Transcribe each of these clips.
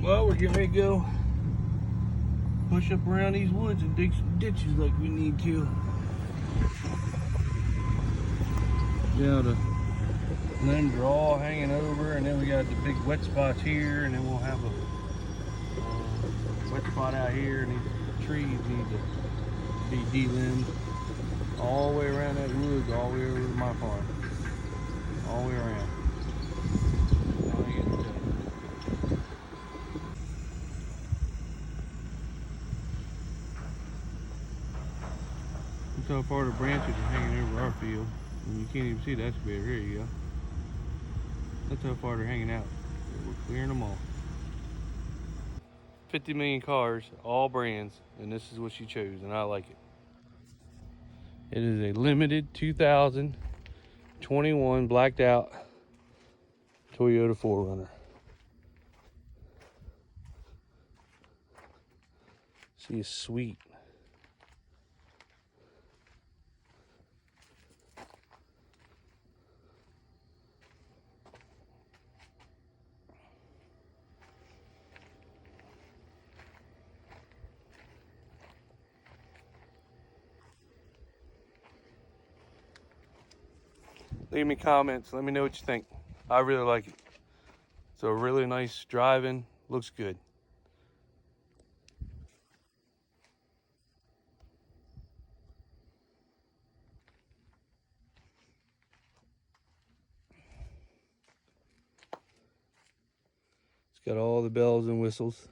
Well, we're getting ready to go push up around these woods and dig some ditches like we need to. Got a limb draw hanging over, and then we got the big wet spots here, and then we'll have a wet spot out here, and these trees need to be de-limbed all the way around that woods, all the way over to my farm, all the way around. Look how far the branches are hanging over our field. And you can't even see that bit. Here you go. That's how far they're hanging out. We're clearing them all. 50 million cars, all brands, and this is what she chose, and I like it. It is a limited 2021 blacked out Toyota 4Runner. She is sweet. Leave me comments. Let me know what you think. I really like it. It's a really nice driving. Looks good. It's got all the bells and whistles.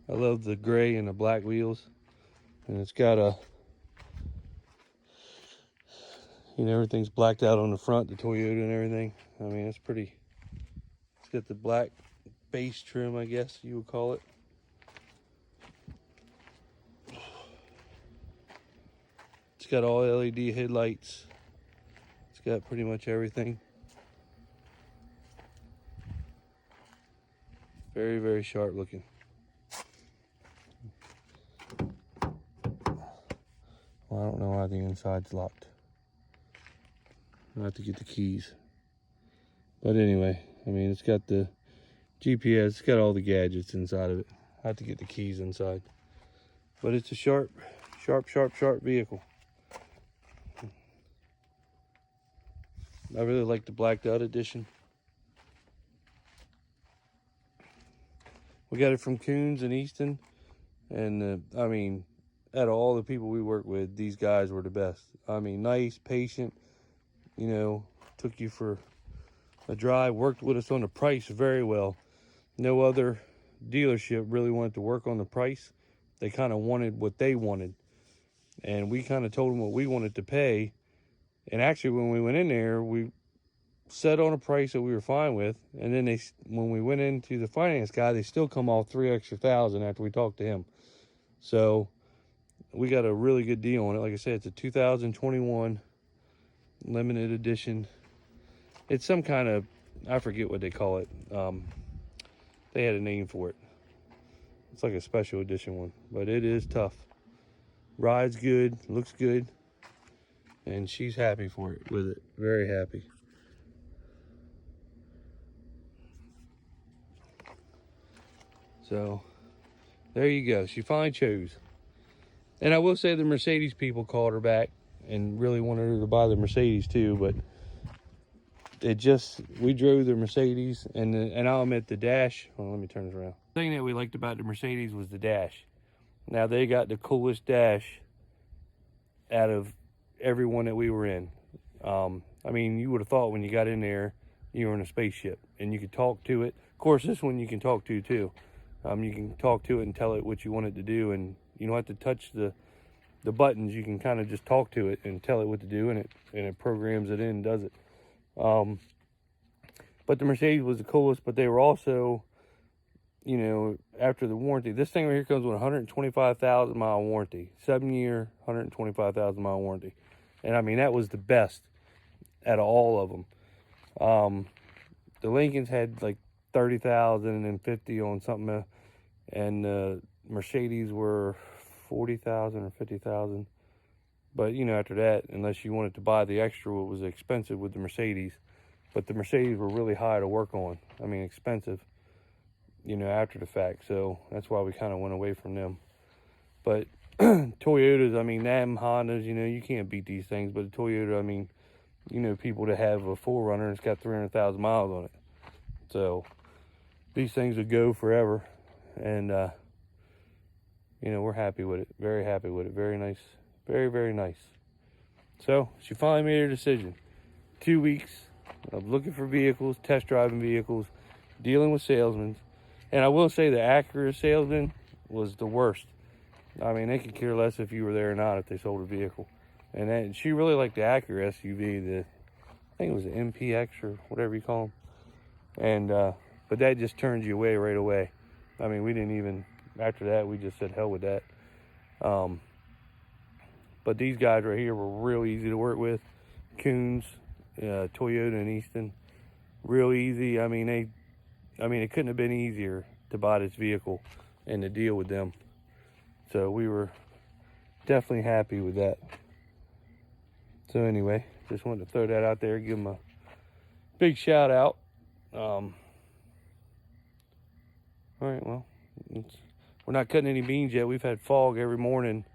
I love the gray and the black wheels. And it's got a, everything's blacked out on the front, the Toyota and everything. I mean, it's pretty. It's got the black base trim, I guess you would call it. It's got all LED headlights. It's got pretty much everything. Very, very sharp looking. Well, I don't know why the inside's locked. I'll have to get the keys. But anyway, I mean, it's got the GPS, it's got all the gadgets inside of it. I have to get the keys inside. But it's a sharp vehicle. I really like the blacked out edition. We got it from Coons and Easton. And I mean, out of all the people we work with, these guys were the best. I mean, nice, patient, took you for a drive, worked with us on the price very well. No other dealership really wanted to work on the price. They kind of wanted what they wanted. And we kind of told them what we wanted to pay. And actually, when we went in there, we set on a price that we were fine with. And then when we went into the finance guy, they still come off $3,000 extra after we talked to him. So we got a really good deal on it. Like I said, it's a 2021 limited edition. It's some kind of, I forget what they call it. They had a name for it. It's like a special edition one, but it is tough. Rides good, looks good, and she's happy for it with it. Very happy. So there you go. She finally chose. And I will say the Mercedes people called her back and really wanted her to buy the Mercedes too, but we drove the Mercedes, and I'll admit the dash. Well, let me turn this around. The thing that we liked about the Mercedes was the dash. Now they got the coolest dash out of everyone that we were in. I mean, you would have thought when you got in there, you were in a spaceship and you could talk to it. Of course, this one you can talk to too. You can talk to it and tell it what you want it to do, and you don't have to touch the buttons. You can kind of just talk to it and tell it what to do, and it programs it in and does it. But the Mercedes was the coolest, but they were also, after the warranty, this thing right here comes with a 125,000 mile warranty, 7-year, 125,000 mile warranty. And I mean, that was the best out of all of them. The Lincolns had like 30,000 and 50 on something, and Mercedes were 40,000 or 50,000. But after that, unless you wanted to buy the extra, it was expensive with the Mercedes. But the Mercedes were really high to work on. I mean, expensive. you know, after the fact. So that's why we kind of went away from them. But Toyotas, I mean, them Hondas, you know, you can't beat these things. But a Toyota, I mean, you know, people that have a 4Runner and it's got 300,000 miles on it. So these things would go forever. And, you know, we're happy with it. Very happy with it. Very nice. Very, very nice. So she finally made her decision. 2 weeks of looking for vehicles, test driving vehicles, dealing with salesmen. And I will say the Acura salesman was the worst. I mean, they could care less if you were there or not if they sold a vehicle. And then she really liked the Acura SUV, I think it was the MPX or whatever you call them. And, but that just turns you away right away. I mean, we didn't even, after that, we just said hell with that. But these guys right here were real easy to work with. Coons, Toyota and Easton, real easy. I mean, it couldn't have been easier to buy this vehicle and to deal with them. So we were definitely happy with that. So anyway, just wanted to throw that out there, give them a big shout out. All right, well, we're not cutting any beans yet. We've had fog every morning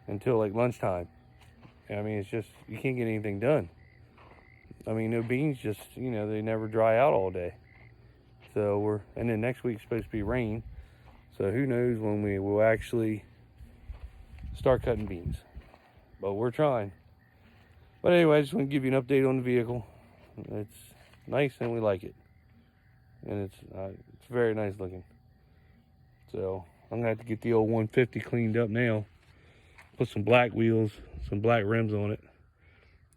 until like lunchtime. I mean, it's just, you can't get anything done. I mean, no beans just, you know, they never dry out all day. So and then next week's supposed to be rain. So who knows when we will actually start cutting beans. But we're trying. But anyway, I just want to give you an update on the vehicle. It's nice and we like it. And it's very nice looking. So I'm going to have to get the old 150 cleaned up now. Put some black wheels, some black rims on it.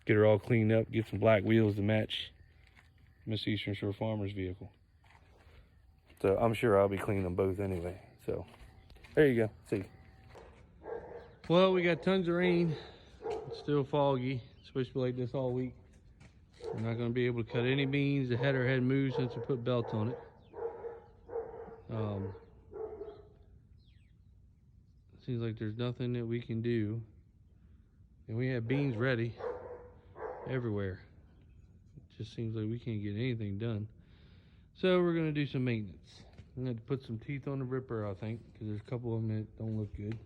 Get her all cleaned up, get some black wheels to match Miss Eastern Shore Farmer's vehicle. So I'm sure I'll be cleaning them both anyway. So there you go. See. Well, we got tons of rain. It's still foggy. It's supposed to be like this all week. We're not going to be able to cut any beans. The header hadn't moved since we put belts on it. Seems like there's nothing that we can do. And we have beans ready everywhere. It just seems like we can't get anything done. So we're going to do some maintenance. I'm going to put some teeth on the ripper, I think, because there's a couple of them that don't look good.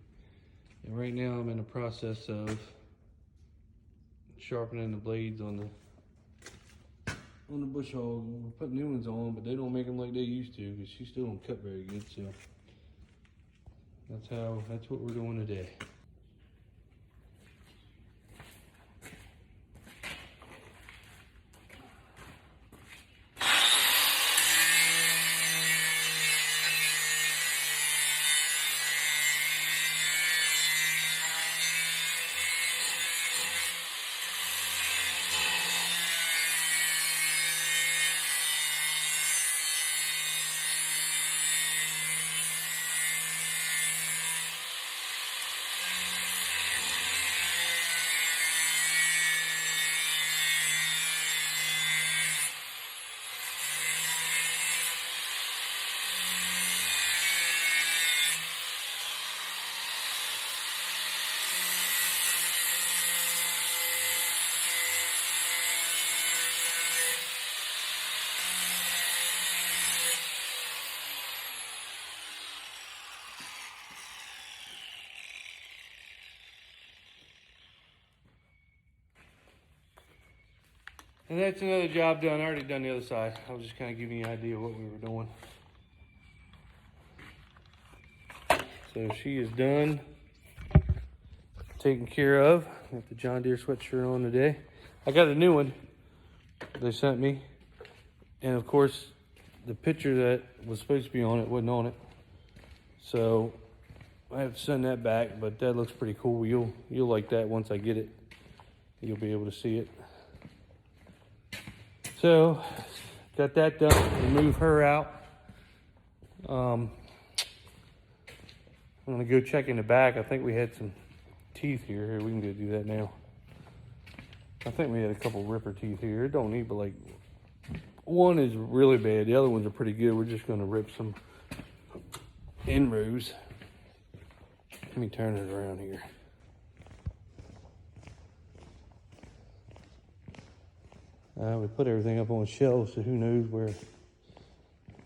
And right now I'm in the process of sharpening the blades on the bush hog. We're putting new ones on, but they don't make them like they used to because she still don't cut very good. So that's what we're doing today. And that's another job done. I already done the other side. I was just kind of giving you an idea of what we were doing. So she is done, taken care of. Got the John Deere sweatshirt on today. I got a new one they sent me. And of course, the picture that was supposed to be on it wasn't on it. So I have to send that back, but that looks pretty cool. You'll like that once I get it. You'll be able to see it. So, got that done. Remove her out. I'm gonna go check in the back. I think we had some teeth here. Here, we can go do that now. I think we had a couple ripper teeth here. It don't need, but like, one is really bad. The other ones are pretty good. We're just gonna rip some inrows. Let me turn it around here. We put everything up on shelves, so who knows where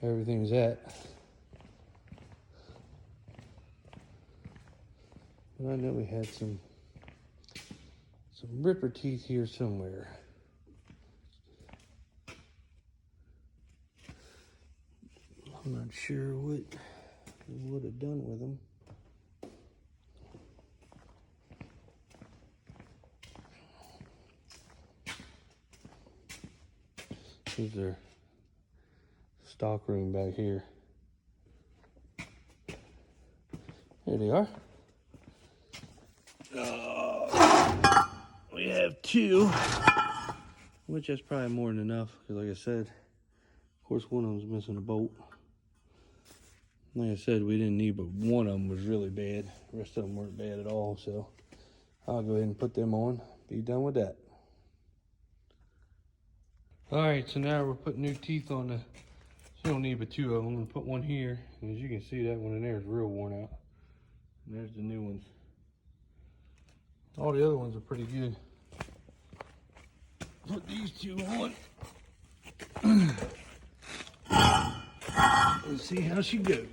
everything's at. And I know we had some ripper teeth here somewhere. I'm not sure what we would have done with them. Here's their stock room back here. There they are. We have two, which is probably more than enough, because like I said, of course one of them's missing a bolt. Like I said, we didn't need, but one of them was really bad. The rest of them weren't bad at all, so I'll go ahead and put them on, be done with that. Alright, so now we're putting new teeth on the, so you don't need but two of them. I'm going to put one here, and as you can see, that one in there is real worn out. And there's the new ones. All the other ones are pretty good. Put these two on. Let's see how she goes.